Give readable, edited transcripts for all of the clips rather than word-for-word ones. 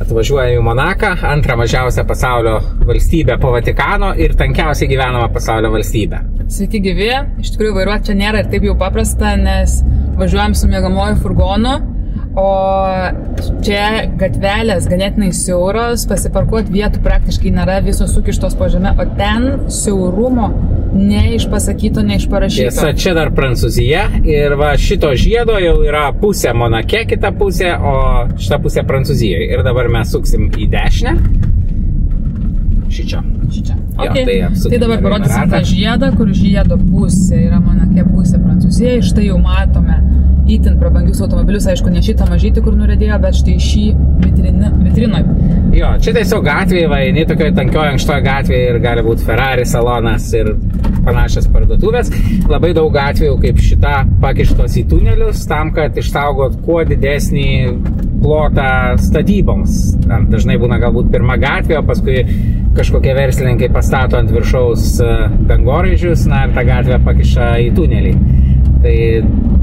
Atvažiuojame į Monaką, antrą mažiausią pasaulio valstybę po Vatikano ir tankiausiai gyvenama pasaulio valstybė. Sveiki gyvi, iš tikrųjų vairuoti čia nėra ir taip jau paprasta, nes važiuojam su miegamuoju furgonu, o čia gatvelės ganėtinai siauros, pasiparkuoti vietų praktiškai nėra, visos sukištos po žemę, o ten siaurumo neišpasakyto, neišparašyto. Tiesa, čia dar Prancūzija ir va šito žiedo jau yra pusė Monake, kita pusė, o šita pusė Prancūzijoje. Ir dabar mes suksim į dešinę. Šičia. Okay. Tai dabar parodysim tą žiedą, kur žiedo pusė yra Monake, pusė Prancūzija. Štai jau matome itin prabangius automobilius, aišku, ne šitą mažytį, kur nuredėjo, bet štai šį vitrinoj. Jo, čia tiesiog gatvėje, va, eini tokioje tankioje ankštoje gatvėje ir gali būti Ferrari salonas ir panašias parduotuvės. Labai daug gatvėjų kaip šita pakištos į tunelius, tam, kad išsaugot kuo didesnį plotą statyboms. Dažnai būna galbūt pirma gatvė, o paskui kažkokie verslininkai pastato ant viršaus dangoraižius, na ir tą gatvę pakiša į tunelį. Tai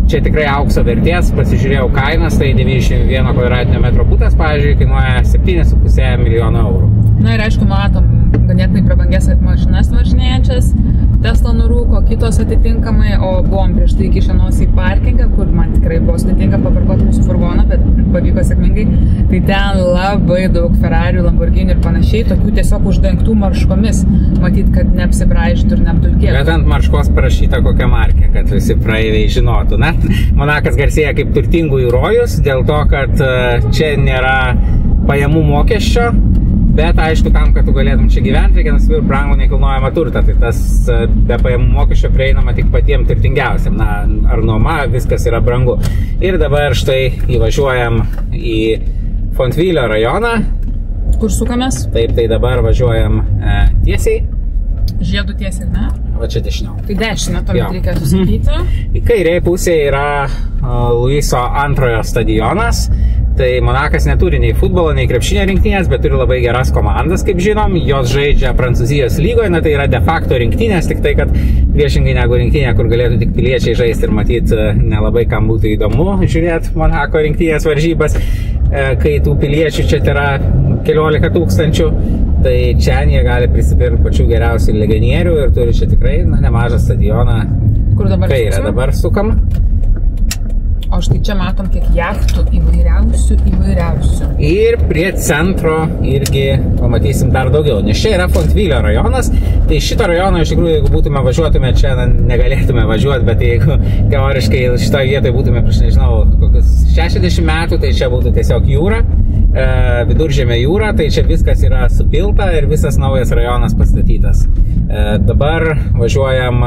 čia tikrai aukso vertės, pasižiūrėjau kainas, tai 91 kvadratinio metro butas, pavyzdžiui, kainuoja 7,5 milijono eurų. Na ir aišku, matom ganėtinai prabangės mašinas važinėjančias, Tesla nurūko, kitos atitinkamai, o buvom prieš tai kišenos į parkingą, kur man tikrai buvo sudėtinga paparkuoti mūsų furgoną, bet pavyko sėkmingai. Tai ten labai daug Ferrari, Lamborghini ir panašiai, tokių tiesiog uždengtų marškomis. Matyt, kad neapsibraižtų ir neapdulkėtų. Bet ant marškos parašyta kokią markę, kad visi praeiviai žinotų. Na, Monakas garsėja kaip turtingųjų rojus, dėl to, kad čia nėra pajamų mokesčio. Bet aišku, tam, kad tu galėtum čia gyventi, reikia nusipirkti brangų nekilnojamą turtą. Tai tas be pajamų mokesčio prieinama tik patiem turtingiausiam. Na, ar nuoma, viskas yra brangu. Ir dabar štai įvažiuojam į Fontvylio rajoną. Kur sukamės? Taip, tai dabar važiuojam tiesiai. Žiedų tiesiai, ne? Va čia dešiniau. Tai dešinę, tuomet reikia susakyti. Į kairėje pusėje yra Luiso antrojo stadionas. Tai Monakas neturi nei futbolo, nei krepšinio rinktinės, bet turi labai geras komandas, kaip žinom. Jos žaidžia Prancūzijos lygoje, na tai yra de facto rinktinės, tik tai, kad priešingai negu rinktinė, kur galėtų tik piliečiai žaisti ir matyti nelabai kam būtų įdomu žiūrėti Monako rinktinės varžybas, kai tų piliečių čia yra 11 000, tai čia jie gali prisipirkti pačių geriausių legionierių ir turi čia tikrai nemažą stadioną. Kur dabar kairę dabar sukam. O štai čia matom kiek jachtų įvairiausių. Ir prie centro irgi pamatysim dar daugiau, nes čia yra Fontvylio rajonas. Tai šito rajono iš tikrųjų, jeigu būtume važiuotume čia, negalėtume važiuoti, bet jeigu teoriškai šitoje vietoje būtume prieš, nežinau, kokius 60 metų, tai čia būtų tiesiog jūra, viduržemio jūra, tai čia viskas yra supilta ir visas naujas rajonas pastatytas. Dabar važiuojam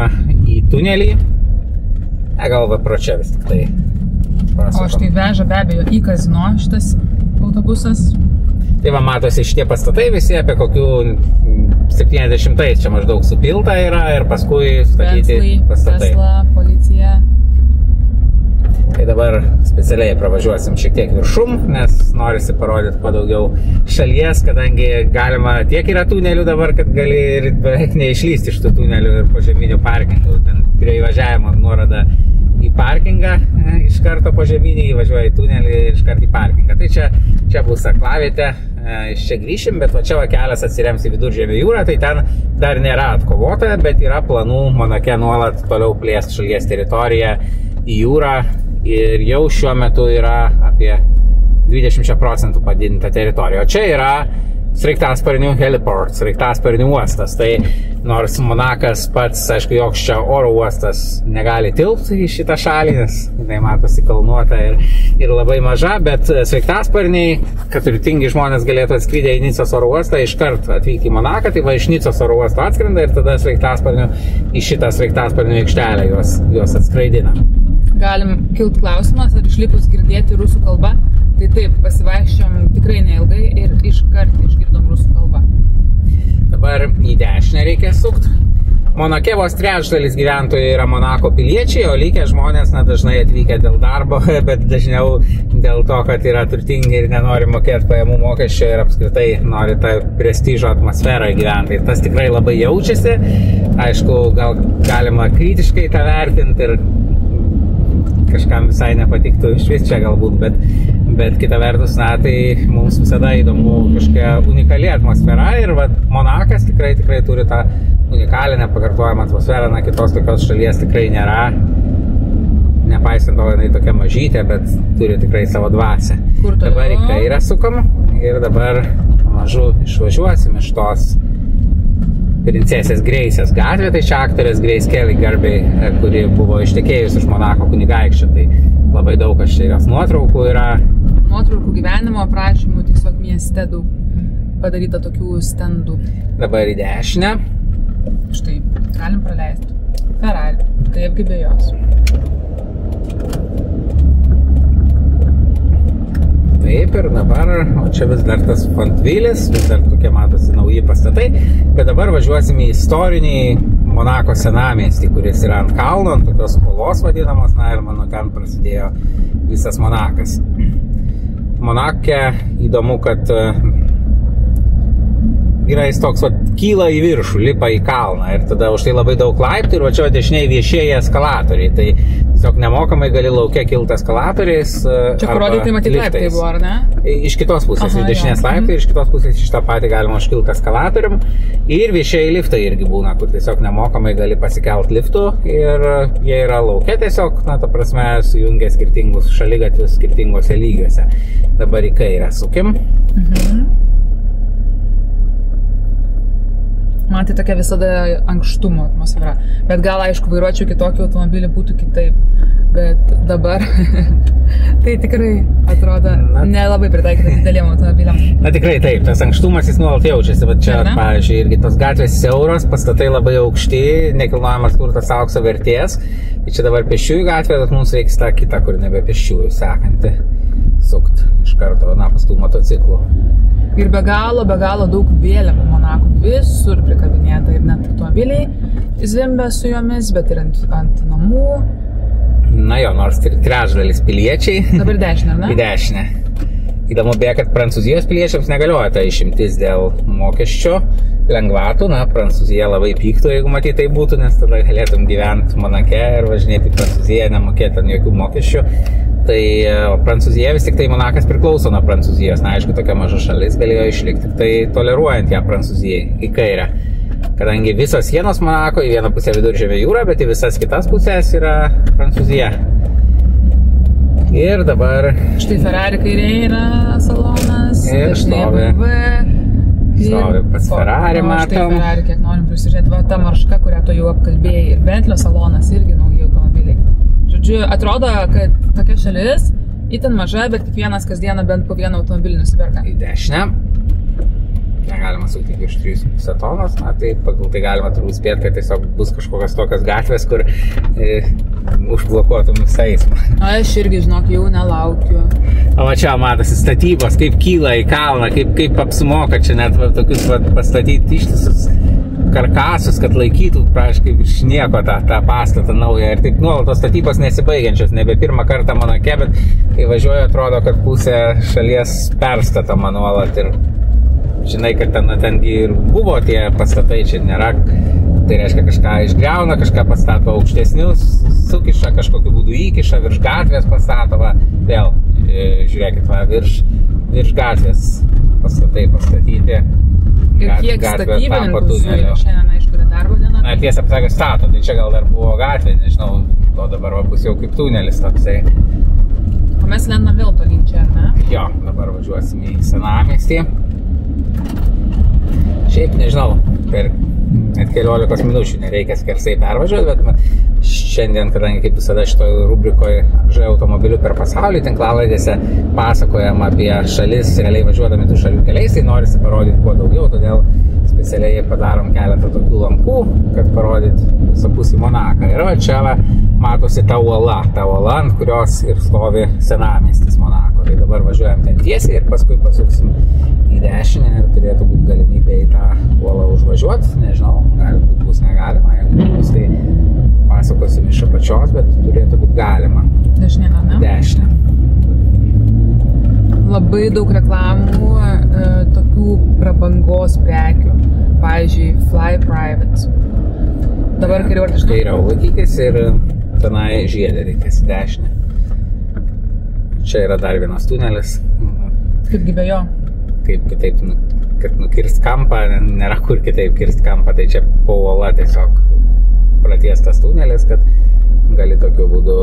į tunelį. Gal va pro čia vis tik tai. O štai veža be abejo į kazino šitas autobusas. Tai va matosi šitie pastatai visi apie kokių 70-ais čia maždaug supilta yra ir paskui statyti pastatai. Tesla, policija. Tai dabar specialiai pravažiuosim šiek tiek viršum, nes norisi parodyti kuo daugiau šalies, kadangi galima tiek yra tunelių dabar, kad gali ir beveik neišlysti iš tų tunelių ir požeminių parkingų. Ten prie įvažiavimo nuoroda į parkingą, iš karto požeminį įvažiuoja į tunelį ir iš karto į parkingą. Tai čia bus aklavietė, iš čia grįšim, bet va čia va kelias atsirems į viduržemio jūrą, tai ten dar nėra atkovota, bet yra planų Monake nuolat toliau plėsti šalies teritoriją į jūrą ir jau šiuo metu yra apie 20% padidinta teritorija. O čia yra sraigtasparnių heliport, sraigtasparnių uostas. Tai nors Monakas pats, aišku, joks čia oro uostas negali tilpti į šitą šalį, nes jinai matosi kalnuota ir labai maža, bet sraigtasparniai, kad turtingi žmonės galėtų atskridę į Nicos oro uostą, iškart atvykti į Monaką, tai va iš Nicos oro uosto atskrenda ir tada sraigtasparnių į šitą sraigtasparnių aikštelę juos atskraidina. Galim kilt klausimas, ar išlipus girdėti rusų kalbą. Tai taip, pasivaikščiom tikrai neilgai ir iškart išgirdom rusų kalbą. Dabar į dešinę reikia sukti. Monake vos trečdalis gyventojų yra Monako piliečiai, o likę žmonės dažnai atvykę dėl darbo, bet dažniau dėl to, kad yra turtingi ir nenori mokėti pajamų mokesčio ir apskritai nori tą prestižo atmosferą gyventi. Ir tas tikrai labai jaučiasi. Aišku, gal galima kritiškai tą vertinti ir kažkam visai nepatiktų iš vis čia galbūt, Bet kita vertus, na, tai mums visada įdomu kažkokia unikali atmosfera ir Monakas tikrai turi tą unikalią, nepakartojamą atmosferą, na, kitos tokios šalies tikrai nėra. Nepaisant to, jinai tokia mažytė, bet turi tikrai savo dvasią. Dabar į kairę sukam ir dabar mažu išvažiuosim iš tos Princesės Greisės gatvė, tai čia aktorės Grace Kelly garbei, kuri buvo ištekėjus iš Monako kunigaikščio, tai labai daug aš čia jos nuotraukų yra. Nuotraukų gyvenimo aprašymų, tiesiog mieste daug padaryta tokių stendų. Dabar į dešinę. Štai, galim praleisti. Ferrari, kaipgi be jos. Taip ir dabar, o čia vis dar tas Fontvilis, vis dar tokie matosi nauji pastatai, bet dabar važiuosim į istorinį Monako senamiestį, kuris yra ant kalno, ant tokios olos vadinamos, na ir mano ten prasidėjo visas Monakas. Monake įdomu, kad yra jis toks, kyla į viršų, lipa į kalną ir tada už tai labai daug laiptų ir čia dešiniai viešieji eskalatoriai, tai tiesiog nemokamai gali lauke kilti eskalatoriais čia parodyti matyti laiptai buvo, ar ne? Iš kitos pusės, iš dešinės laiptai ir iš kitos pusės iš tą patį galima užkilti eskalatorium ir viešieji liftai irgi būna, kur tiesiog nemokamai gali pasikelt liftų ir jie yra lauke tiesiog, na, ta prasme, sujungia skirtingus šaligatvius skirtingose lygiuose. Dabar į kairę sukim. Man tai tokia visada ankštumo atmosfera. Bet gal, aišku, vairuočiau kitokį automobilį būtų kitaip. Bet dabar tai tikrai atrodo nelabai pritaikyta dideliem automobiliam. Na tikrai taip, tas ankštumas jis nuolat jaučiasi. Va čia, pavyzdžiui, irgi tos gatvės siauros, pastatai labai aukšti, nekilnojamas turtas aukso vertės. Tai čia dabar pėsčiųjų gatvė, bet mums reiks tą kitą, kur nebe pėsčiųjų sekanti. Sukt iš karto, na, pas tų motociklų. Ir be galo daug vėliavų Monako visur prikabinėta ir net automobiliai zvimbia su jomis, bet ir ant namų. Na jo, nors ir trečdalis piliečiai. Dabar dešinę, ne? Į dešinę. Įdomu beje, kad Prancūzijos piliečiams negalioja ta išimtis dėl mokesčio lengvatų. Na, Prancūzija labai pyktų, jeigu matyt tai būtų, nes tada galėtum gyventi Monake ir važinėti į Prancūziją, nemokėti ant jokių mokesčių. Tai Prancūzija vis tik tai Monakas priklauso nuo Prancūzijos. Na, aišku, tokia maža šalis galėjo išlikti, tai toleruojant ją Prancūzijai į kairę. Kadangi visos sienos Monako į vieną pusę Viduržemio jūra, bet į visas kitas pusės yra Prancūzija. Ir dabar... Štai Ferrari kairėje yra salonas. Ir stovi pas Ferrari, matom. Štai Ferrari, kiek norim prisižiūrėti, va ta marška, kurią tu jau apkalbėjai. Ir Bentlio salonas irgi nauji automobiliai. Žodžiu, atrodo, kad tokia šalis itin maža, bet kiekvienas kasdieną bent po vieną automobilį nusiperka. Į dešinę. Negalima sukti iš 3,5 tonos, na tai pagal tai galima turbūt spėti, kad tiesiog bus kažkokios tokios gatvės, kur užblokuotum visą eismą. Aš irgi, žinok, jau nelaukiu. O va čia matosi statybos, kaip kyla į kalną, kaip apsimoka čia net tokius pastatyti ištisus karkasus, kad laikytų praškai iš nieko tą pastatą naują. Ir taip nuolatos statybos nesibaigiančios, nebe pirmą kartą Monake, bet kai važiuoju, atrodo, kad pusė šalies perstatoma nuolat ir žinai, kad tengi ir buvo tie pastatai, čia nėra, tai reiškia kažką išgriauna, kažką pastato aukštesnius, sukiša, kažkokiu būdu įkiša, virš gatvės pastato, va, vėl, žiūrėkit, va, virš gatvės pastatai pastatyti. Ir kiek statybininkų šiandien, aišku, yra darbo diena. Na, tiesą pasakė, stato, tai čia gal dar buvo gatvė, nežinau, o dabar va, bus jau kaip tunelis toksai. O mes lendam vėl tolyn čia, ar ne? Jo, dabar važiuosim į senamiestį. Šiaip nežinau, per net 15 minučių nereikia skersai pervažiuoti, bet šiandien, kadangi kaip visada šitoje rubrikoje Ž automobilių per pasaulį tinklalaidėse pasakojam apie šalis, realiai važiuodami tų šalių keliais, tai norisi parodyti kuo daugiau, todėl specialiai padarom keletą tokių lankų, kad parodyti visapusį Monaką. Ir va čia va, matosi ta uola, ant kurios ir stovi senamiestis Monako. Tai dabar važiuojam ten tiesiai ir paskui pasuksim į dešinę ir turėtų būti galimybė į tą uolą užvažiuoti. Nežinau, galbūt bus negalima, jeigu bus tai pasakosim iš apačios, bet turėtų būti galima. Dešinė, ne? Dešinė. Labai daug reklamų, tokių prabangos prekių. Pavyzdžiui, Fly Private. Dabar kairiau ar dešinė? Kairiau laikykis ir tenai žiedė reikės dešinę. čia yra dar vienas tunelis. Kaip be jo? Kaip kitaip, kad nukirst kampą, nėra kur kitaip kirst kampą, tai čia po uola tiesiog pratiestas tunelis, kad gali tokiu būdu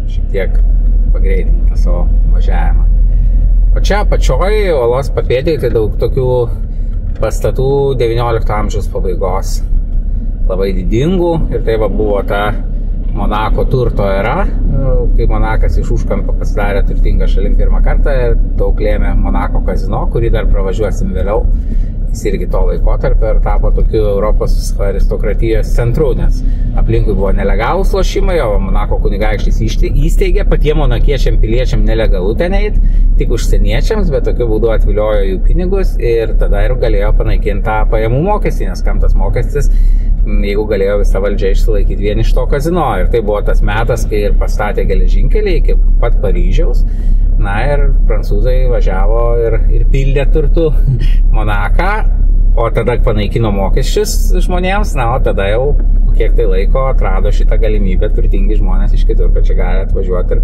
šiek tiek pagreitinti savo važiavimą. Pačioj uolos papėdėje tai daug tokių pastatų 19 amžiaus pabaigos, labai didingų, ir tai buvo ta Monako turto era, kai Monakas iš užkampio pasidarė turtingą šalim pirmą kartą, daug lėmė Monako kazino, kurį dar pravažiuosim vėliau. Jis irgi to laikotarpio ir tapo tokiu Europos aristokratijos centru, nes aplinkui buvo nelegalūs lošimai, o Monako kunigaikštis įsteigė patiem monakiečiam piliečiam nelegalu ten eit, tik užsieniečiams, bet tokiu būdu atviliojo jų pinigus ir tada ir galėjo panaikinti tą pajamų mokestį, nes kam tas mokestis, jeigu galėjo visą valdžią išsilaikyti vien iš to kazino. Ir tai buvo tas metas, kai ir pastatė geležinkelį iki pat Paryžiaus. Na ir prancūzai važiavo ir pildė turtų Monaką, o tada panaikino mokesčius žmonėms, na, o tada jau kiek tai laiko atrado šitą galimybę turtingi žmonės iš kitur, kad čia gali atvažiuoti ir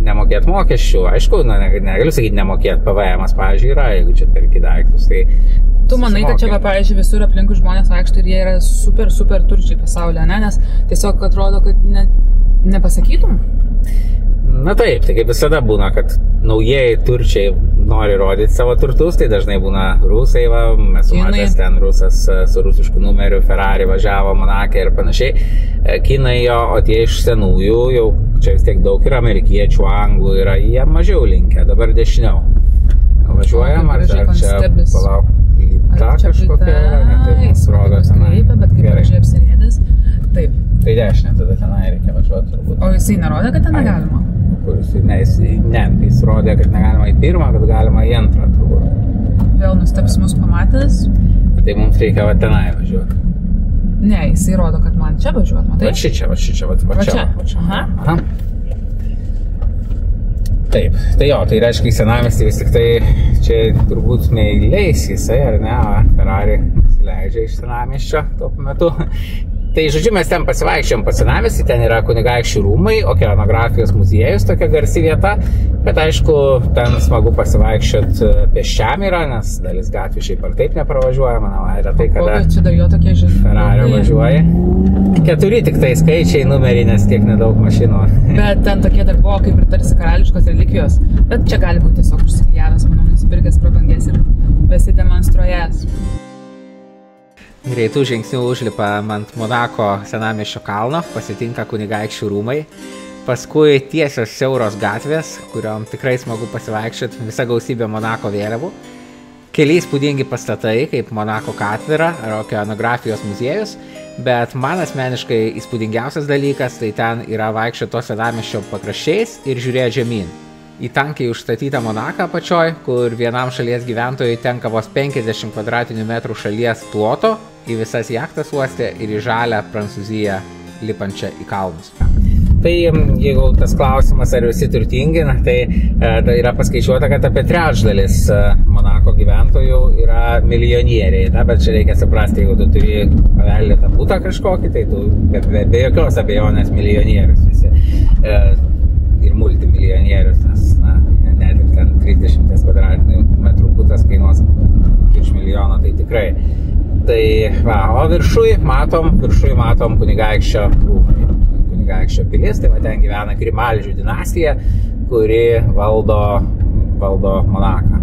nemokėti mokesčių. Aišku, negaliu sakyti nemokėti, PVM-as, pavyzdžiui, yra, jeigu čia perki daiktus. Tai tu manai, kad čia, pavyzdžiui, visur aplinkui žmonės vaikšto ir jie yra super turčiai pasaulyje, ne? Nes tiesiog atrodo, kad nepasakytum? Na taip, tai kaip visada būna, kad naujieji turčiai nori rodyti savo turtus, tai dažnai būna rusai, mes matęs ten rusas su rusišku numeriu, Ferrari važiavo Monake ir panašiai, kinai jo, o tie iš senųjų, jau čia vis tiek daug yra amerikiečių, anglų, yra jie mažiau linkę, dabar dešiniau. Važiuojam, ar čia palauk, lyta kažkokia, tai rodo tenai. Bet kaip gražiai apsirėdęs, taip. Tai dešinė, tada tenai reikia važiuoti turbūt. O jisai nerodė, kad ten negalima? Jis rodė, kad negalima į pirmą, bet galima į antrą turbūt. Vėl nustebs mus pamatęs? Tai mums reikia va tenai važiuoti. Ne, jisai rodo, kad man čia važiuoti, matai? Va čia. Aha. Taip, tai jo, tai reiškia į senamiestį vis tik tai čia turbūt neįleis jisai, ar ne, Ferrari leidžia iš senamiesčio tuo metu. Tai žodžiu, mes ten pasivaikščiom po senamiestį, ten yra kunigaikščių rūmai, okeanografijos muziejus, tokia garsi vieta, bet aišku, ten smagu pasivaikščiot pėsčiam yra, nes dalis gatvių šiaip ar taip nepravažiuoja, manau, yra tai, kada Ferrari važiuoja. 4 tik tai skaičiai, numeriai, nes tiek nedaug mašinų. Bet ten tokie dar buvo kaip ir tarsi karališkos relikvijos, bet čia gali būti tiesiog užsiklijavęs, manau, nusipirkęs prabangės ir besidemonstruojęs. Greitų žingsnių užlipa ant Monako senamiesčio kalno, pasitinka kunigaikščių rūmai, paskui tiesios siauros gatvės, kuriom tikrai smagu pasivaikščioti, visa gausybė Monako vėliavų, keli įspūdingi pastatai, kaip Monako katvira ar okeanografijos muziejus, bet man asmeniškai įspūdingiausias dalykas, tai ten yra vaikščioto senamiesčio pakraščiais ir žiūrėti žemyn. Į tankiai užstatytą Monaką apačioj, kur vienam šalies gyventojui tenka vos 50 kvadratinių metrų šalies ploto, į visas jachtas uoste ir į žalią Prancūziją lipančią į kalnus. Tai jeigu tas klausimas, ar visi turtingi, tai yra paskaičiuota, kad apie trečdalis Monako gyventojų yra milijonieriai, bet čia reikia suprasti, jeigu tu turi paveldėtą butą kažkokį, tai tu be jokios abejonės milijonierius visi. Ir multimilijonierius, nes net ir ten 30 kvadratinių metrų butas kainuos virš milijono, tai tikrai. Tai va, o viršui matom kunigaikščio rūmai, kunigaikščio pilis, tai va ten gyvena Grimaldžių dinastija, kuri valdo Monaką.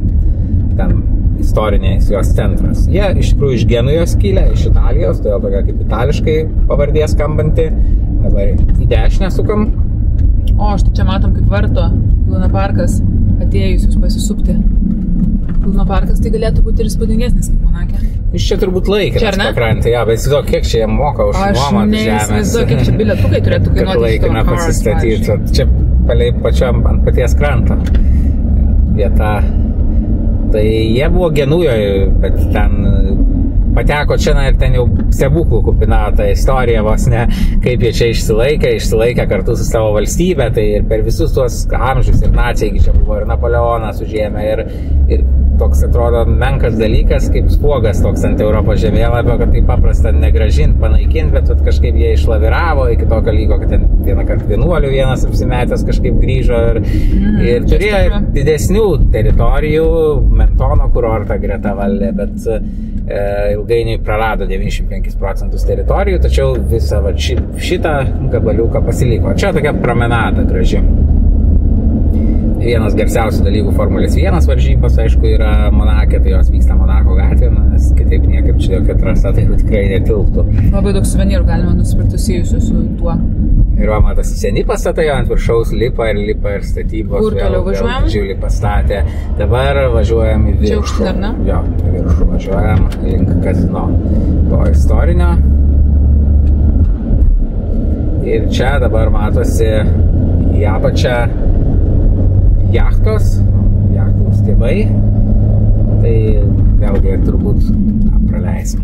Ten istorinės jos centras. Jie iš tikrųjų iš Genujos kilę, iš Italijos, todėl tokia kaip itališkai pavardė skambanti. Dabar į dešinę sukam. O, štai čia matom kaip varto Luna parkas atėjusius pasisupti. Luna parkas tai galėtų būti ir įspūdingesnis kaip Monake. Iš čia turbūt laikinas pakrantė, ja, bet įsivaizduok, kiek čia jie moka už nuomą žemės. Aš neįsivaizduok, kiek čia bilietukai turėtų kainuoti. Laikina pasistatyti, čia palei pačiam ant paties krantą vieta. Tai jie buvo Genujoje, bet ten pateko čia ir ten jau stebuklų kupina ta istorija vos ne, kaip jie čia išsilaikė kartu su savo valstybė, tai ir per visus tuos amžius ir naciai čia buvo ir Napoleonas užėmė ir toks atrodo menkas dalykas, kaip spuogas toks ant Europos žemėlapio, kad tai paprasta negražinti, panaikinti, bet kažkaip jie išlaviravo iki tokio lygo, kad ten vieną kartą vienuolių vienas apsimetęs kažkaip grįžo ir turėjo didesnių teritorijų, Mentono kurortą greta valdė, bet ilgainiui prarado 95% teritorijų, tačiau visą šitą gabaliuką pasiliko. Čia tokia promenada graži. Vienas garsiausių dalykų Formulės 1 varžybos, aišku, yra Monake, tai jos vyksta Monako gatvėje, nes kitaip niekaip čia jokia trasa, tai tikrai netilptų. Labai daug suvenyrų galima nusipirkti susijusių su tuo. Ir va, matas, seni pastatai ant viršaus lipa ir statybos. Kur toliau važiuojam? Didžiulį pastatė. Dabar važiuojam į viršų. Čia aukštyn, ar ne? Jo, į viršų važiuojam link kazino to istorinio. Ir čia dabar matosi į apačią jachtos stiebai, tai vėlgi turbūt praleisim.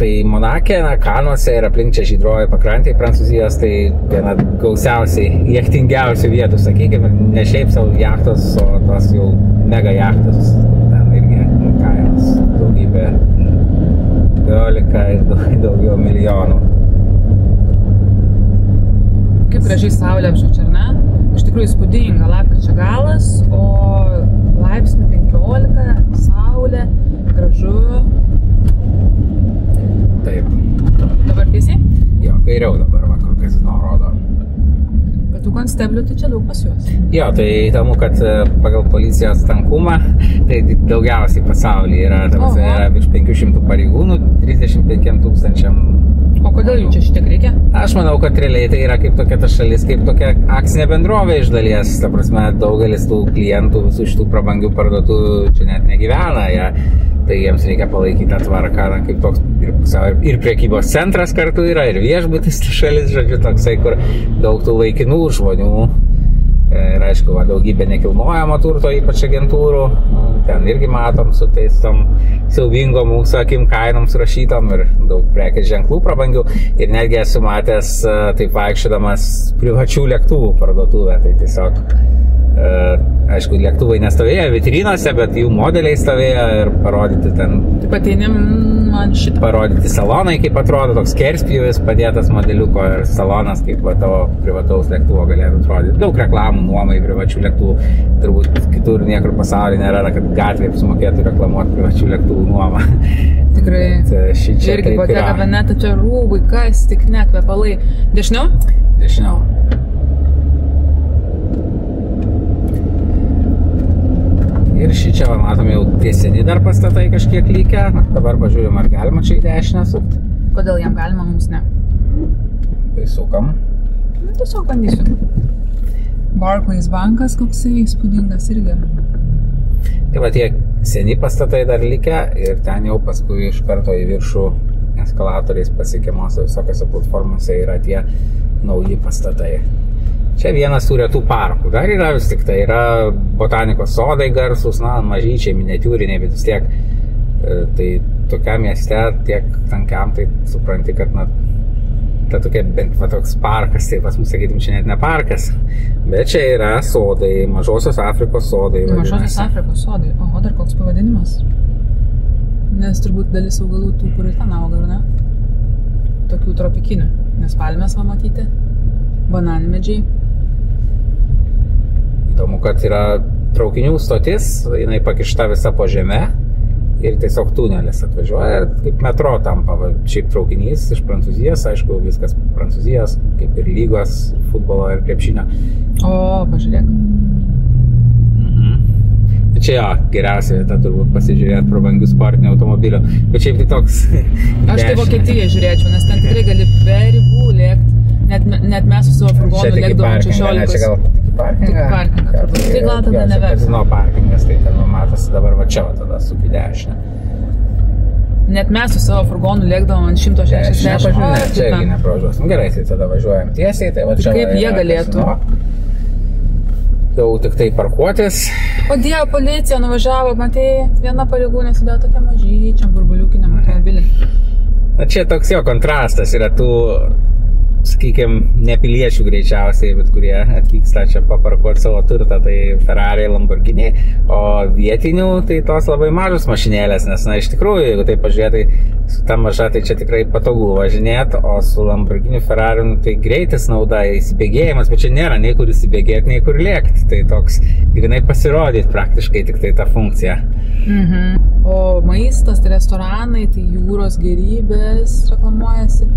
Tai Monake, Kanuose ir aplink čia žydroji pakrantė Prancūzijos, tai viena gausiausiai, jachtingiausių vietų, sakykime, ne šiaip savo jachtos, o tos jau mega jachtos, ten irgi kainos daugybė, 15 ir daugiau milijonų. Kaip gražiai saulė apšviečia, ar ne? Iš tikrųjų įspūdinga, lapkričio galas, o laipsnių 15, saulė, gražu. Taip. Dabar tiesiai? Jo, kairiau dabar vakar kazino rodo. Bet tų konsteblių tai čia daug pas juos. Jo, tai įdomu, kad pagal policijos tankumą, tai daugiausiai pasaulyje yra virš 500 pareigūnų, 35 000. O kodėl jų čia šitiek reikia? Aš manau, kad realiai tai yra kaip tokia ta šalis, kaip tokia akcinė bendrovė iš dalies. Ta prasme, daugelis tų klientų visų šitų prabangių parduotuvių čia net negyvena. Tai jiems reikia palaikyti tą tvarką, kaip toks ir prekybos centras kartu yra, ir viešbutis šalis, žodžiu, toksai, kur daug tų laikinų žmonių. Ir aišku, daugybė nekilnojamo turto, ypač agentūrų. Ten irgi matom su tais tom siaubingom mūsų akim kainom surašytom ir daug prekės ženklų prabangių. Ir netgi esu matęs taip vaikščiodamas privačių lėktuvų parduotuvę. Tai tiesiog, aišku, lėktuvai nestovėjo vitrinose, bet jų modeliai stovėjo ir parodyti ten... Taip ateinim man šitą. Parodyti salonai, kaip atrodo, toks kerspjūvis padėtas modeliuko ir salonas, kaip tavo privataus lėktuvo galėtų atrodyti. Daug reklamų nuomai privačių lėktuvų. Turbūt kitur niekur pasaulyje nėra, kad gatvėje apsimokėtų reklamuoti privačių lėktuvų nuomą. Tikrai. Irgi Bottega Veneta, čia rūbai, kas, tik ne, kvepalai. Dešiniau? Dešiniau. Ir šičia, matom, jau tieseni dar pastatai kažkiek lygia. Dabar pažiūrim, ar galima čia į dešinę sukti. Kodėl jam galima, mums ne? Tai sukam. Tiesiog bandysiu. Barclays bankas koksai įspūdingas irgi. Tai va, tie seni pastatai dar likę ir ten jau paskui iš karto į viršų eskalatoriais pasiekiamose visokiose platformose yra tie nauji pastatai. Čia vienas tų retų parkų. Dar yra vis tik tai yra botanikos sodai garsus, mažyčiai, miniatiūriniai, bet vis tiek tai tokiam mieste tiek tankiam, tai supranti, kad ta tokia bent toks parkas, tai pas mus sakytum, čia net ne parkas, bet čia yra sodai, Mažosios Afrikos sodai. Mažosios Afrikos sodai, oho, dar koks pavadinimas? Nes turbūt dalis augalų tų, kur ir ten auga, ar ne? Tokių tropikinių, nes palmės va matyti, bananmedžiai. Įdomu, kad yra traukinių stotis, jinai pakišta visa po žeme ir tiesiog tunelis atvažiuoja ir kaip metro tampa. Šiaip traukinys iš Prancūzijos, aišku, viskas Prancūzijos, kaip ir lygos, futbolo ir krepšinio. O, pažiūrėk. Čia jo, geriausia vieta turbūt pasižiūrėti prabangių sportinių automobilių. Bet šiaip tai toks... Aš tai Vokietiją žiūrėčiau, nes ten tikrai gali be ribų lėkti. Net mes su savo furgonu lėkdavom 16. Čia gal tik parkingą? Parkingą turbūt. Tai gal tada neverta. Kazino parkingas, tai ten matosi dabar va čia, tada suki dešinę. Net mes su savo furgonu lėkdavom ant 160. Ne, čia irgi nepravažiuosim. Gerai, tai tada važiuojam tiesiai, tai va čia... Kaip jie galėtų? Jau tik tai parkuotis. O Dievo, policija nuvažiavo, matėjai, viena pareigūnė sudėjo tokia mažyčiam burbuliukiniam automobilį. Na čia toks jo kontrastas yra tų sakykime, nepiliečių greičiausiai, bet kurie atvyksta čia paparkuoti savo turtą, tai Ferrari, Lamborghini, o vietinių tai tos labai mažos mašinėlės, nes, na, iš tikrųjų, jeigu tai pažiūrėtai, su ta maža, tai čia tikrai patogu važinėti, o su Lamborghini, Ferrari, nu, tai greitis nauda, įsibėgėjimas, bet čia nėra nei kur įsibėgėti, nei kur lėkti, tai toks grinai pasirodyti praktiškai tik tai ta funkcija. O maistas, tai restoranai, tai jūros gėrybės reklamuojasi.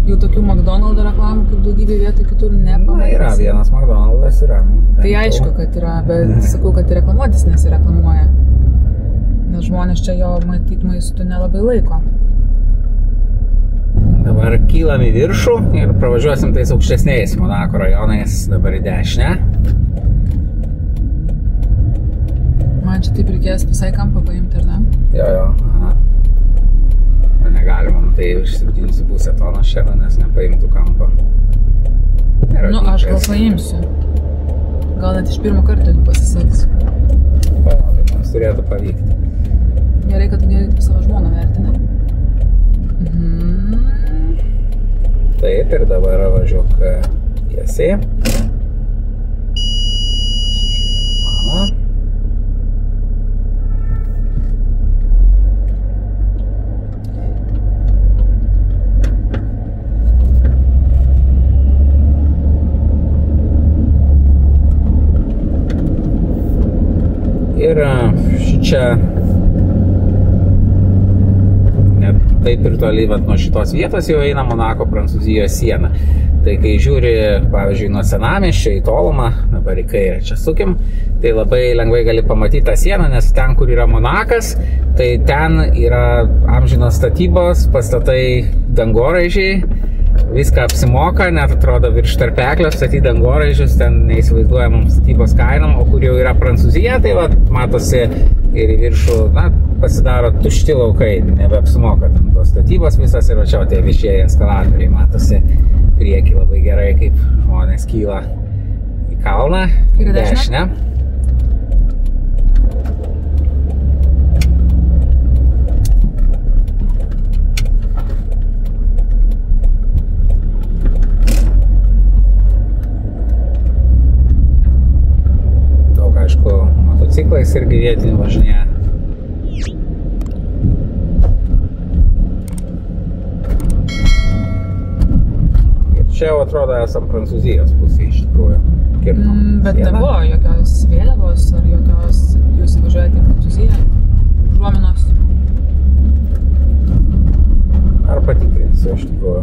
Jau tokių McDonald's reklamų kaip daugybė vietų kitur nepamatysi. Na, yra vienas McDonald's, yra. Tai aišku, kad yra, bet sakau, kad ir reklamuotis nesireklamuoja. Nes žmonės čia jo matyt maistų nelabai laiko. Dabar kylam į viršų ir pravažiuosim tais aukštesniais Monako rajonais, dabar į dešinę. Man čia taip reikės visai kampą paimti, ar ne? Jo. Negalima, tai iš 7,5 tonos šiandien, nes nepaimtų kampą. Nu, aš gal paimsiu. Gal net iš pirmo karto pasiseks. Tai mums turėtų pavykti. Gerai, kad tu gerai taip savo žmoną vertini. Taip, ir dabar važiuok tiesiai. Mano. Ir čia net taip ir toli nuo šitos vietos jau eina Monako Prancūzijos siena. Tai kai žiūri, pavyzdžiui, nuo senamiesčio į tolumą, dabar į kairę čia sukim, tai labai lengvai gali pamatyti tą sieną, nes ten, kur yra Monakas, tai ten yra amžinos statybos, pastatai dangoraižiai, viską apsimoka, net atrodo virš tarpeklio statyti dangoraižius, ten neįsivaizduojamam statybos kainom, o kur jau yra Prancūzija, tai va, matosi ir į viršų, na, pasidaro tušti laukai, nebeapsimoka ten tos statybos visas ir va čia tie viešieji eskalatoriai, matosi prieki labai gerai, kaip žmonės kyla į kalną, į dešinę. Motociklais irgi vietinių važinėja. Ir čia jau atrodo esam Prancūzijos pusėje iš tikrųjų. Bet nebuvo jokios vėliavos ar jokios, jūs važiuojate į Prancūziją, užuominos? Ar patikrinsiu iš tikrųjų.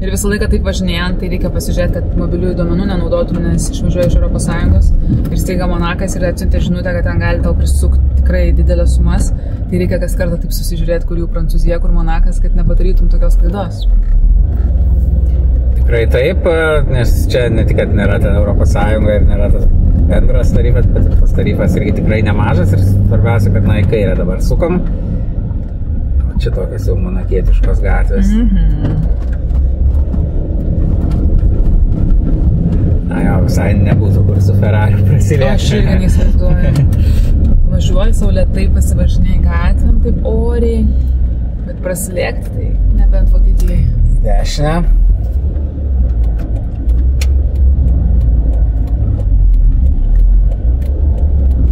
Ir visą laiką taip važinėjant, tai reikia pasižiūrėti, kad mobiliųjų duomenų nenaudotum, nes išvažiuoja iš Europos Sąjungos ir staiga Monakas ir atsiuntė žinutę, kad ten gali tau prisukti tikrai didelės sumas. Tai reikia kas kartą taip susižiūrėti, kur jau Prancūzija, kur Monakas, kad nepadarytum tokios klaidos. Tikrai taip, nes čia ne tik, kad nėra ten Europos Sąjunga ir nėra tas bendras tarifas, bet tas tarifas irgi tikrai nemažas ir svarbiausia, kad į kairę dabar sukom. O čia tokios jau monakietiškos gatvės. Na jo, visai nebūtų kur su Ferrari prasilėkti. Aš irgi neįsivaizduoju. Važiuoju sau lėtai, pasivažinėjai gatvėm taip oriai, bet prasilėkti tai nebent Vokietijai. Į dešinę.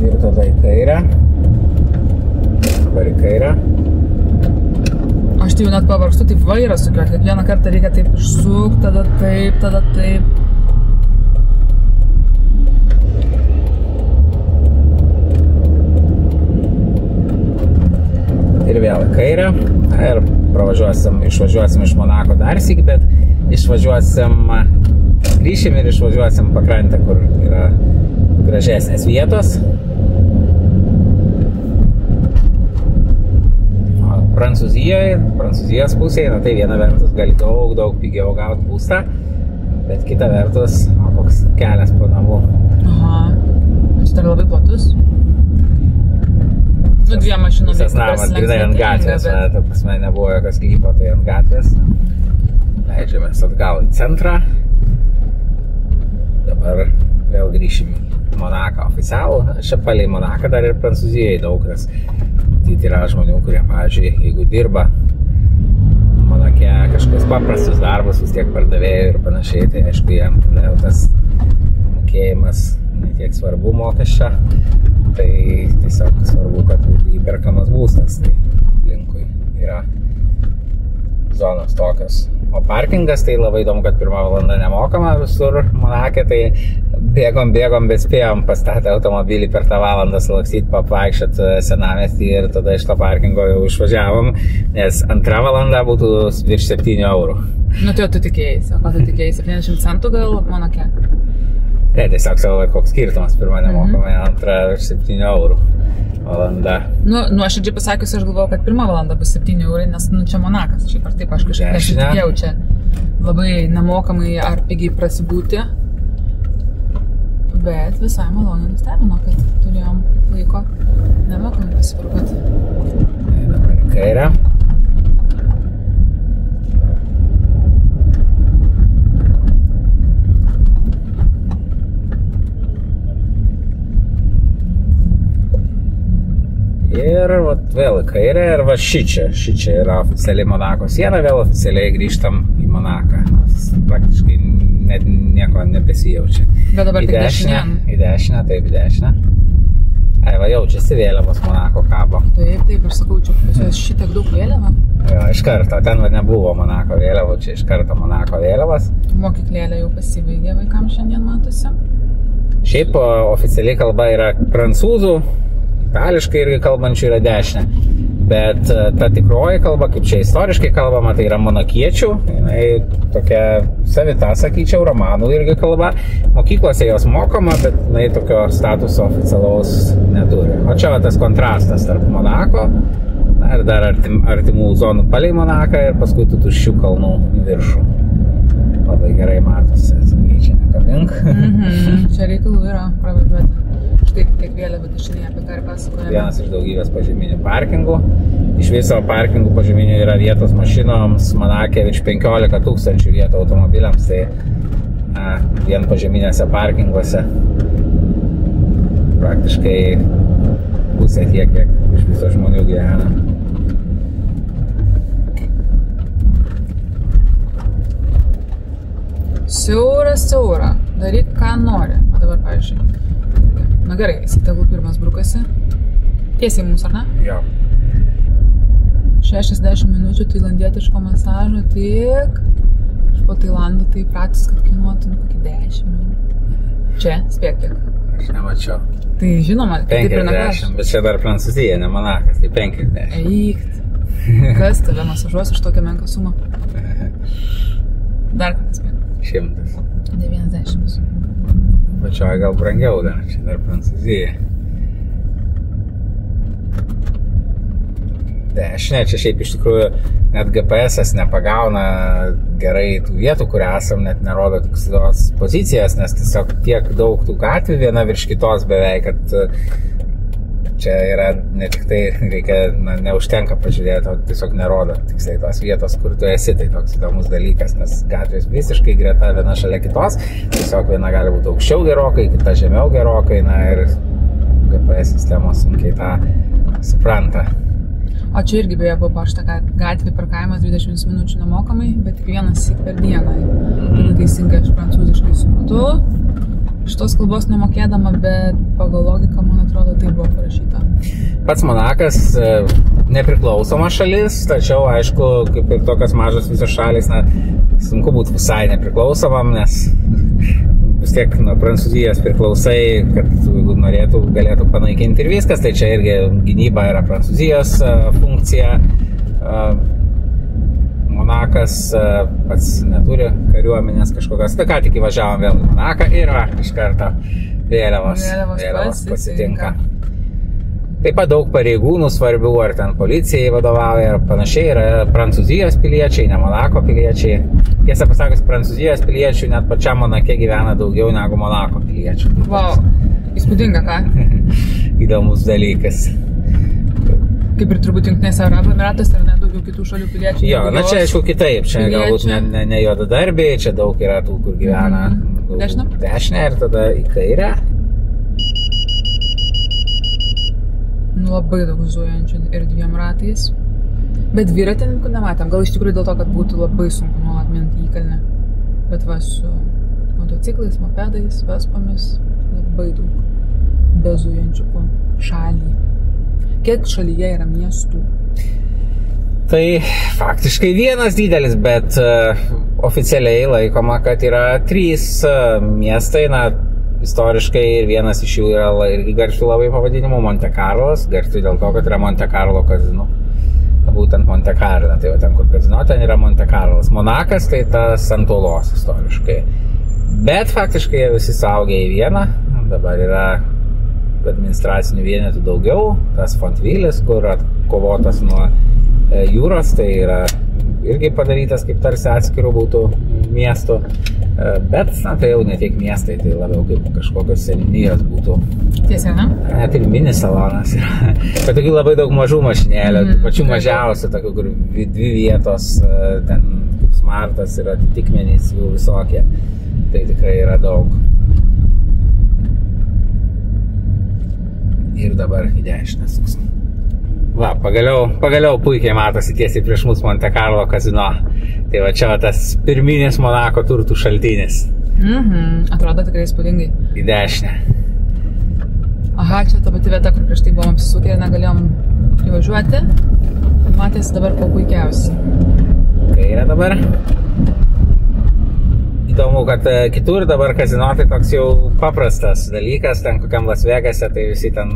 Ir tada į kairę. Dabar į kairę. Aš tai jau net pavargstu taip vairą sukiuoti, kad vieną kartą reikia taip išsukti, tada taip. Ir vėl į kairę. Ir išvažiuosim iš Monako dar sykį, bet grįšim ir išvažiuosim pakrantę, kur yra gražesnės vietos. Prancūzijos pusėje, tai viena vertus gali daug pigiau gauti būstą, bet kita vertus, koks kelias po namų. Aha, čia dar labai platus. Nu, dviem mašinomis. Visas namas grinai ant gatvės, bet ta prasme nebuvo jokios klypo, tai ant gatvės. Leidžiamės atgal į centrą. Dabar vėl grįšim į Monaką oficialų. Čia palei Monaką dar ir Prancūzijai daug, nes matyti yra žmonių, kurie, pavyzdžiui, jeigu dirba Monake kažką kažkokius paprastus darbus vis tiek pardavėjų ir panašiai, tai aišku, jam tada jau tas mokėjimas netiek svarbu mokesčio, tai tiesiog svarbu, kad būtų įperkamas būstas, tai linkui yra zonos tokios. O parkingas, tai labai įdomu, kad 1 valanda nemokama visur Monake, tai bėgom, bet spėjom pastatę automobilį per tą valandą sulakstyti, papvaikščiot senamiestį ir tada iš to parkingo jau išvažiavom, nes 2 valanda būtų virš 7 eurų. Nu, tai tu tikėjai, o ką tu tikėjai, 70 centų gal Monake? Ne, tiesiog savo koks skirtumas, 1 nemokama, 2 virš 7 eurų valanda. Nu, nuoširdžiai pasakius, aš galvojau, kad 1 valanda bus 7 eurai, nes nu, čia Monakas, šiaip ar taip, aš kažkaip nesitikėjau čia labai nemokamai ar pigiai prasibūti. Bet visai maloniai nustebino, kad turėjom laiko nemokamai pasipirkoti. Dabar į kairę. Ir vat, vėl į kairę ir va šičia yra oficialiai Monako siena, vėl oficialiai grįžtam į Monaką. Praktiškai net nieko nebesijaučia. Bet dabar tik dešinė. Į dešinę, taip, į dešinę. Ai, va, jaučiasi vėliavos Monako kabo. Taip, aš sakau, čia pas juos šitiek daug vėliavą. Jo, iš karto, ten va nebuvo Monako vėliavų, čia iš karto Monako vėliavas. Mokyklėlė jau pasibaigė vaikams šiandien matosi. Šiaip oficialiai kalba yra prancūzų, itališkai irgi kalbančių yra dešinė. Bet ta tikroji kalba, kaip čia istoriškai kalbama, tai yra monakiečių. Jinai tokia savita, sakyčiau, romanų irgi kalba. Mokyklose jos mokama, bet jinai tokio statuso oficialaus neturi. O čia va tas kontrastas tarp Monako ir dar artimų zonų palei Monaką ir paskui tų tuščių kalnų į viršų. Labai gerai matosi, atsargiai čia nekabink. Čia reikalų yra pravažiuoti. Štai kiek vėliavą dešinėje, apie ką ir pasakojame. Vienas iš daugybės požeminių parkingų. Iš viso parkingų požeminių yra vietos mašinoms Monake virš 15 000 vietų automobiliams, tai vien požeminėse parkinguose praktiškai pusė tiek, kiek iš viso žmonių gyvena. Siaura, daryk ką nori. O dabar, pavyzdžiui, na gerai, jisai tegul pirmas brukasi. Tiesiai mums, ar ne? Jo. 60 minučių tailandietiško masažo, tik aš po Tailando tai pratis, kad kainuotų kokį 10 minučių. Čia, spėk kiek. Aš nemačiau. Tai žinoma, kaip ir nagaš. 50, bet čia dar Prancūzija, ne Monakas, tai 50. Eikt. Kas tave masažuos už tokią menką sumą? Dar kartą spėk. 100. 90. Pačioj gal brangiau dar, čia dar Prancūzija. Dešinė, čia šiaip iš tikrųjų net GPS-as nepagauna gerai tų vietų, kur esam, net nerodo tikslios pozicijas, nes tiesiog tiek daug tų gatvių viena virš kitos beveik, kad čia yra ne tik tai reikia, neužtenka pažiūrėti, o tiesiog nerodo tiksliai tos vietos, kur tu esi, tai toks įdomus dalykas, nes gatvės visiškai greta viena šalia kitos, tiesiog viena gali būti aukščiau gerokai, kita žemiau gerokai, na ir GPS sistemos sunkiai tą supranta. O čia irgi beje buvo pašta, kad gatvė parkavimas 20 minučių nemokamai, bet tik vienas syk per dieną. Tai teisingai aš prancūziškai supratau. Šitos kalbos nemokėdama, bet pagal logiką, man atrodo, tai buvo parašyta. Pats Monakas nepriklausoma šalis, tačiau, aišku, kaip ir tokios mažos visos šalys, sunku būti visai nepriklausomam, nes vis tiek nuo Prancūzijos priklausai, kad jeigu norėtų, galėtų panaikinti ir viskas, tai čia irgi gynyba yra Prancūzijos funkcija. Monakas pats neturi kariuomenės kažkokios, tai ką tik įvažiavom vėl į Monaką ir iš karto vėliavos pasitinka. Taip pat daug pareigūnų svarbių, ar ten policijai vadovauja, ar panašiai, yra Prancūzijos piliečiai, ne Monako piliečiai. Tiesą pasakius, Prancūzijos piliečių net pačiam Monake gyvena daugiau negu Monako piliečių. Vau, įspūdinga, ką? Įdomus dalykas. Kaip ir turbūt Jungtinėse Arabų Emyratuose, ar ne daugiau kitų šalių piliečių? Jo, na čia aišku kitaip, čia galbūt ne juodadarbiai, čia daug yra tų, kur gyvena dešinę ir tada į kairę. Labai daug zuojančių ir 2 ratais. Bet dviratininkų nematėm, gal iš tikrųjų dėl to, kad būtų labai sunku nuolat minti įkalnę. Bet va su motociklais, mopedais, vespomis labai daug bezujančių po šalį. Kiek šalyje yra miestų? Tai faktiškai vienas didelis, bet oficialiai laikoma, kad yra 3 miestai, na, istoriškai ir vienas iš jų yra irgi garsių labai pavadinimu Monte Carlos, garsių dėl to, kad yra Monte Carlo kazino. Būtent Monte Carlo, tai va ten, kur kazino, ten yra Monte Carlos. Monakas, tai tas ant uolos istoriškai. Bet faktiškai visi saugia į vieną, dabar yra administracinių vienetų daugiau, tas Fontvillis, kur atkovotas nuo jūros, tai yra irgi padarytas kaip tarsi atskirų būtų miestų, bet na, tai jau ne tiek miestai, tai labiau kaip kažkokios seniūnijos būtų. Tiesa, ne? Net ir mini salonas yra. Bet tokių labai daug mažų mašinėlių, pačių mažiausių, tokių, kur 2 vietos, ten kaip smartas yra atitikmenys jų visokie, tai tikrai yra daug. Ir dabar į dešinę suksim. Va, pagaliau puikiai matosi tiesiai prieš mus Monte Carlo kazino. Tai va čia va tas pirminis Monako turtų šaltinis. Atrodo tikrai įspūdingai. Į dešinę. Aha, čia ta pati vieta, kur prieš tai buvom apsisukę ir negalėjom privažiuoti. Matėsi dabar kuo puikiausiai. Kairė dabar. Įdomu, kad kitur dabar kazino tai toks jau paprastas dalykas, ten kokiam Las Vegase, tai visi ten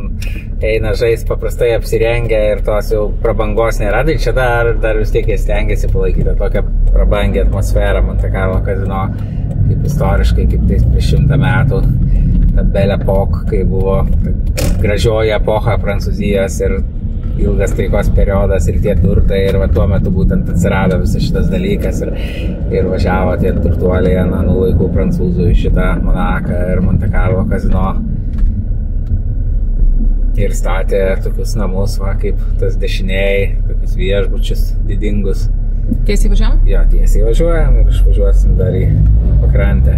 eina žais paprastai apsirengę ir tos jau prabangos nėra, tai čia dar vis tiek jie stengiasi palaikyti tokią prabangę atmosferą Monte Carlo kazino, kaip istoriškai, kaip tais prieš 100 metų, ta Belle Époque, kai buvo gražioji epocha Prancūzijos ir ilgas taikos periodas ir tie turtai ir va tuo metu būtent atsirado visas šitas dalykas ir važiavo tie turtuoliai anų laikų prancūzų į šitą Monaką ir Monte Carlo kazino ir statė tokius namus, va, kaip tas dešiniai, tokius viešbučius didingus. Tiesiai važiuojam? Jo, tiesiai važiuojam ir išvažiuosim dar į pakrantę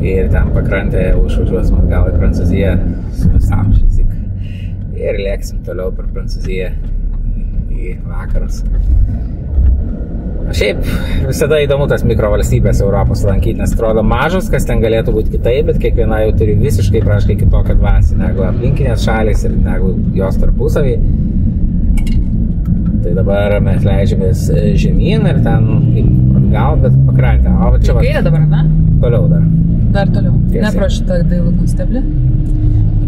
ir ten pakrantėje užvažiuosim atgal į Prancūziją su visam šisik. Ir lėksim toliau per Prancūziją į vakarus. Šiaip visada įdomu tas mikrovalstybės Europos lankyti, nes atrodo mažos, kas ten galėtų būti kitaip, bet kiekviena jau turi visiškai praškai kitokią dvasį negu aplinkinės šalys ir negu jos tarpusavį. Tai dabar mes leidžiamės žemyn ir ten atgal, bet pakrantę. O čia va. Kairė dabar, ne? Toliau dar. Dar toliau. Ne pro šitą dailų konsteblį.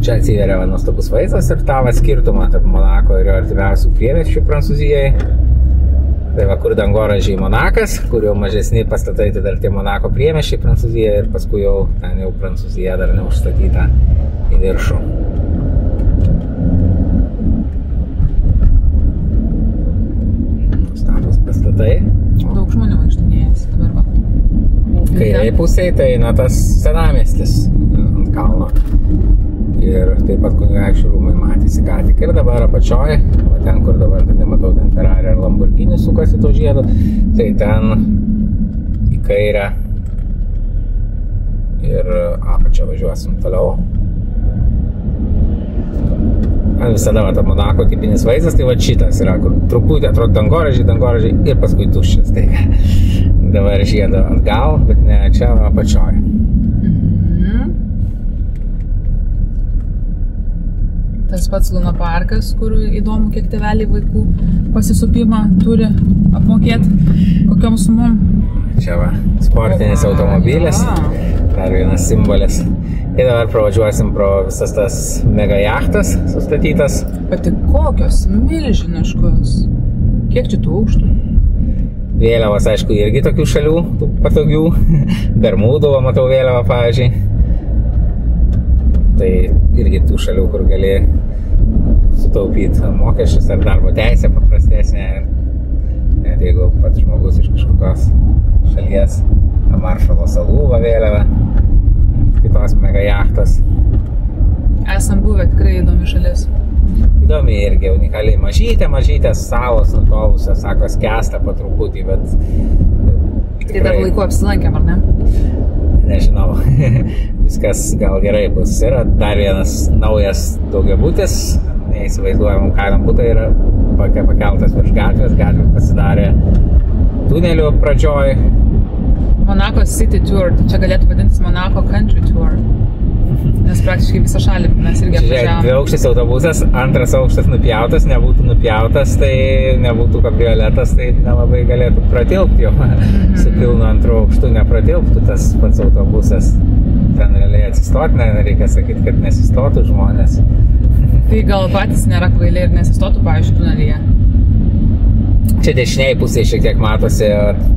Čia atsiveria nuostabus vaizdas ir tavo skirtumą tarp Monako ir jo artimiausių priemiesčių Prancūzijai. Tai va, kur dangoraižiai Monakas, kur jau mažesni pastatai, tai dar tie Monako priemiesčiai Prancūzija ir paskui jau ten jau Prancūzija dar neužstatyta į viršų. Nuostabus pastatai. Daug žmonių vaikštinėjasi dabar va. Kairiai pusėje tai tas senamiestis ant kalno. Ir taip pat kunigaikščių rūmai matėsi ką tik. Ir dabar apačioje, ten kur dabar nematau, ten Ferrari ar Lamborghini sukasi to žiedu, tai ten į kairę ir apačią važiuosim toliau. Man visada va, ta Monako tipinis vaizdas, tai va šitas yra, kur truputį atrodo dangoraižiai ir paskui tuščias. Tai dabar žiedo atgal, bet ne čia apačioje. Tas pats Luna parkas, kur įdomu, kiek tėveliai vaikų pasisupimą turi apmokėti, kokiom sumom. Čia va, sportinis automobilis, dar vienas simbolis. Ir dabar pravažiuosim pro visas tas mega jachtas sustatytas. Bet tik kokios milžiniškos. Kiek čia tų aukštų? Vėliavos, aišku, irgi tokių šalių, tų patogių. Bermudų, matau vėliavą, pavyzdžiui. Tai irgi tų šalių, kur gali sutaupyti mokesčius ar darbo teisę paprastesnė. Net jeigu pats žmogus iš kažkokios šalies, ta Maršalo salų vėliava, kitos mega jachtos. Esam buvę tikrai įdomi šalis. Įdomi irgi, unikaliai mažytės salos nutolusios, sako, skęsta po truputį, bet tikrai... Tai dar laiku apsilankėm, ar ne? Nežinau, viskas gal gerai bus. Yra dar vienas naujas daugiabutis neįsivaizduojamų kainom būtai yra pakeltas virš gatvės, gatvė pasidarė tunelių pradžioj. Monako City Tour, tai čia galėtų vadintis Monako Country Tour, nes praktiškai visą šalį mes irgi apvažiavom. Dviaukštis autobusas, antras aukštas nupjautas, nebūtų nupjautas, tai nebūtų kabrioletas, tai nelabai galėtų pratilpti jau. Su pilnu antru aukštu nepratilptų tas pats autobusas. Ten realiai atsistoti, reikia sakyti, kad nesistotų žmonės. Tai gal patys nėra kvailiai ir nesistotų, pavyzdžiui, tunelyje? Čia dešiniai pusėje šiek tiek matosi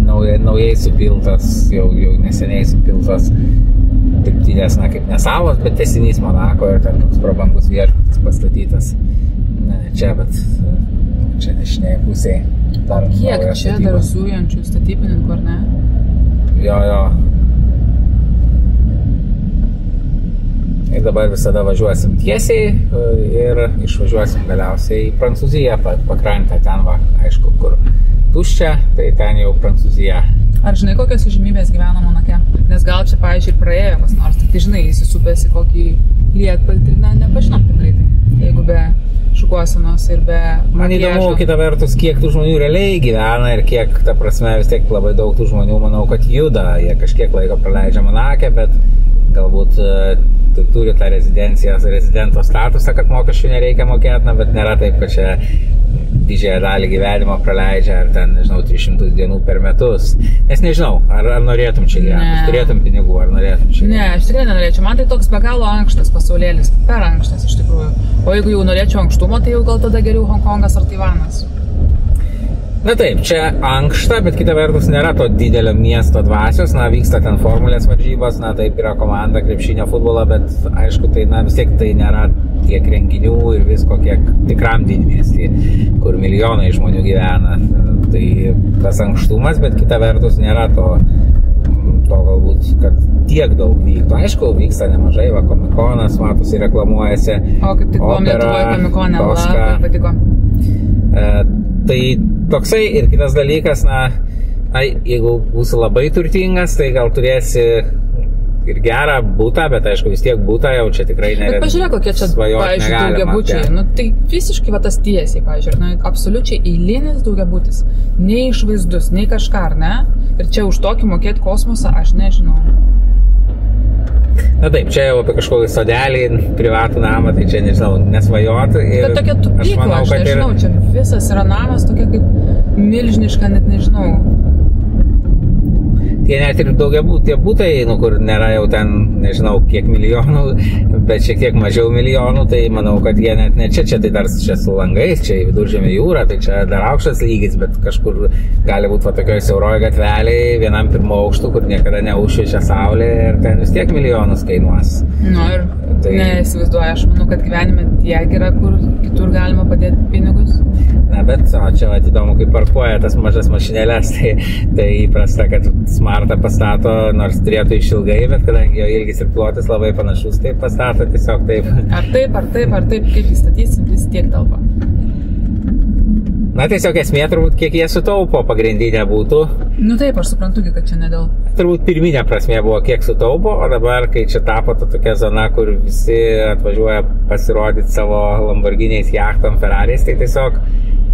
naujai supiltas, jau neseniai supiltas dirbtinės, kaip nesalos, bet tęsinys Monako ir ten toks prabangus viešbutis pastatytas. Ne čia, bet čia dešiniai pusėje. Kiek čia dar zujančių statybininkų, ar ne? Jo. Ir dabar visada važiuosim tiesiai ir išvažiuosim galiausiai į Prancūziją, pakrantę ten, aišku, kur tuščia, tai ten jau Prancūzija. Ar žinai, kokios įžymybės gyvena Monake? Nes gal čia, pavyzdžiui, praėjo kas nors, tai žinai, įsisupęs į kokį lietpaltį, nepažinom taip greitai, jeigu be šukuosenos ir be makiažo. Man įdomu, kita vertus, kiek tų žmonių realiai gyvena ir kiek, ta prasme, vis tiek labai daug tų žmonių, manau, kad juda, jie kažkiek laiko praleidžia Monake, bet galbūt turi tą rezidento statusą, kad mokesčių nereikia mokėti, bet nėra taip, kad čia didžiąją dalį gyvenimo praleidžia ar ten, nežinau, 300 dienų per metus. Nes nežinau, ar norėtum čia gyventi, turėtum pinigų, ar norėtum čia gyventi. Ne, aš tikrai nenorėčiau. Man tai toks be galo ankštas pasaulėlis, per ankštas iš tikrųjų. O jeigu jau norėčiau ankštumo, tai jau gal tada geriau Hongkongas ar Taivanas. Na taip, čia ankšta, bet kita vertus nėra to didelio miesto dvasios, vyksta ten formulės varžybos, taip yra komanda krepšinio futbolo, bet aišku, tai vis tiek tai nėra tiek renginių ir visko, kiek tikram didmiestį, kur milijonai žmonių gyvena. Tai tas ankštumas, bet kita vertus nėra to galbūt, kad tiek daug vyktų. Aišku, vyksta nemažai, Komikonas, matosi, reklamuojasi. O kaip tik buvom Lietuvoje Komikone, labai patiko. Tai toksai ir kitas dalykas, jeigu būsi labai turtingas, tai gal turėsi ir gerą butą, bet aišku vis tiek butą jau čia tikrai negalima. Bet pažiūrėk, kokie čia, pavyzdžiui, daugiabučiai. Tai visiškai tas tiesiai, pavyzdžiui, absoliučiai eilinis daugiabutis. Nei išvaizdus, nei kažką, ar ne? Ir čia už tokį mokėti kosmosą, aš nežinau. Na taip, čia jau apie kažkokį sodelį, privatų namą, tai čia nežinau, nesvajoti. Bet tokia tupykla, aš nežinau, čia visas yra namas tokia kaip milžiniška, net nežinau. Tie net ir daugiabučiai butai, kur nėra jau ten, nežinau, kiek milijonų, bet šiek tiek mažiau milijonų, tai manau, kad jie net ne čia tai dar čia su langais, čia į Viduržemio jūrą, tai čia dar aukštas lygis, bet kažkur gali būti tokioj siauroje gatvelėje, vienam pirmo aukštų, kur niekada neužšviečia saulė ir ten vis tiek milijonus kainuos. Ir neįsivaizduoju, aš manau, kad gyvenime tiek yra, kur kitur galima padėti pinigus. Na, bet čia įdomu, kaip parkuoja tas mažas mašinėlės, tai įprasta, kad Smartą pastato, nors turėtų išilgai, bet kadangi jo ilgis ir plotis labai panašus, tai pastato tiesiog taip. Ar taip, kaip įstatysim, vis tiek talpa. Na, tiesiog esmė turbūt, kiek jie sutaupo, pagrindinė būtų. Taip, aš suprantu, kad čia ne dėl. Turbūt pirminė prasmė buvo, kiek sutaupo, o dabar, kai čia tapo tokia zona, kur visi atvažiuoja pasirodyti savo Lamborghiniais, jachtom, Ferrariais, tai tiesiog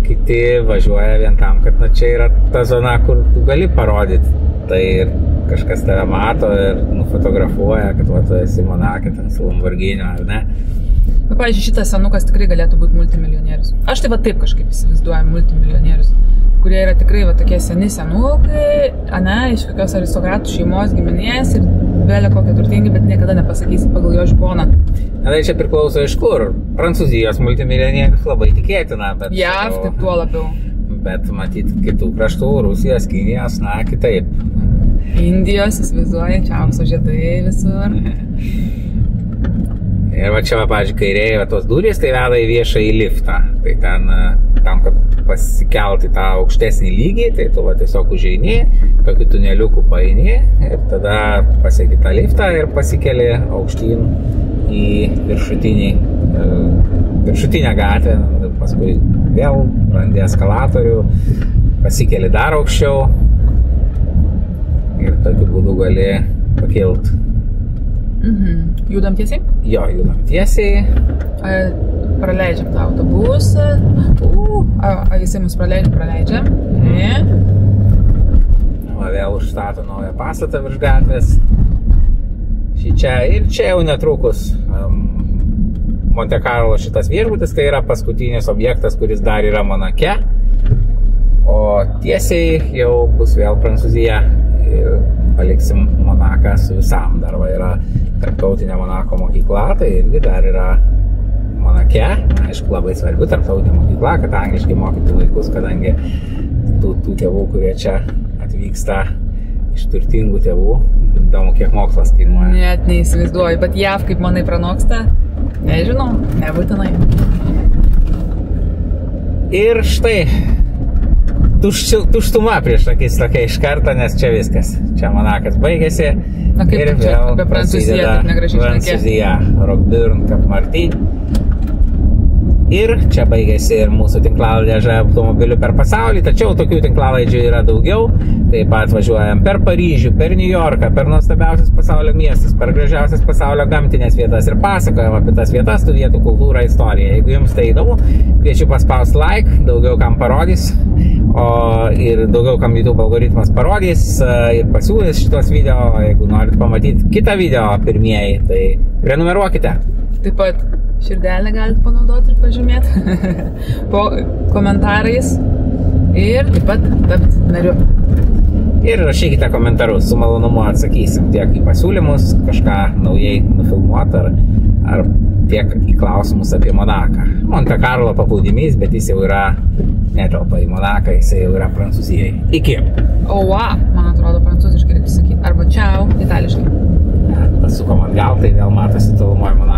kiti važiuoja vien tam, kad čia yra ta zona, kur tu gali parodyti. Tai ir kažkas tave mato ir nufotografuoja, kad tu esi Monake, ten su Lamborghiniu, ar ne? Pavyzdžiui, šitas senukas tikrai galėtų būti multimilijonierius. Aš taip kažkaip įsivaizduoju multimilijonierius, kurie yra tikrai tokie seni senukai, iš kokios aristokratų šeimos giminės ir belė kokie turtingi, bet niekada nepasakysi pagal jo žmoną. Tai čia priklauso iš kur. Prancūzijos multimilijonierius labai tikėtina, bet... JAV, tai tuo labiau. Bet matyt, kitų kraštų, Rusijos, Kinijos, kitaip. Indijos, įsivaizduoja, čia aukso žiedai visur. Ir va čia, pavyzdžiui, kairėje tos durys, tai veda į viešąjį liftą. Tai ten, tam, kad pasikelti tą aukštesnį lygį, tai tu tiesiog užeini, tokiu tuneliuku paeini ir tada pasieki tą liftą ir pasikeli aukštyn į viršutinę gatvę, paskui vėl randi eskalatorių, pasikeli dar aukščiau ir tokiu būdu gali pakilti. Judam tiesiai? Jo, judam tiesiai. praleidžiam tą autobusą. Jisai mus praleidžia. Vėl užstato naują pastatą virš gatvės. Ir čia jau netrukus Monte Carlo šitas viešbutis, tai yra paskutinis objektas, kuris dar yra Monake. O tiesiai jau bus vėl Prancūzija ir paliksim Monaką su visam. Dar yra tarptautinė Monako mokykla, tai irgi dar yra Monake. Aišku, labai svarbi tarptautinė mokykla, kad angliškai mokytų vaikus, kadangi tų tėvų, kurie čia atvyksta iš turtingų tėvų, įdomu, kiek mokslas kainuoja. Net neįsivaizduoju, bet JAV kaip manai pranoksta, nežinau, nebūtinai. Ir štai, tuštuma prieš akis tokia iš karto, nes čia viskas. Čia Monakas baigėsi. Na kaip ir čia apie Prancūziją, taip negražiai šnekė. Prancūzija, Roquebrune, Cap Martin. Ir čia baigėsi ir mūsų tinklalaidė automobilių per pasaulį, tačiau tokių tinklalaidžių yra daugiau. Taip pat važiuojam per Paryžių, per New Yorką, per nuostabiausias pasaulio miestus, per gražiausias pasaulio gamtinės vietas ir pasakojam apie tas vietas, tų vietų kultūrą, istoriją. Jeigu jums tai įdomu, kviečiu paspausti like, daugiau kam parodys, ir daugiau kam YouTube algoritmas parodys ir pasiūlys šitos video. Jeigu norit pamatyti kitą video pirmieji, tai prenumeruokite. Taip pat širdelę galite panaudoti ir pažymėti po komentarais ir taip pat tapti nariu. Ir rašykite komentarus, su malonumu atsakysim tiek į pasiūlymus, kažką naujai nufilmuoti ar tiek į klausimus apie Monaką. Monte Carlo paplūdimys, bet jis jau yra netelpa į Monaką, jis jau yra Prancūzijai. Iki. Man atrodo prancūziškai reikia sakyti. Arba ciao, itališkai. Pasukom atgal, tai vėl matosi tolumoje Monaką.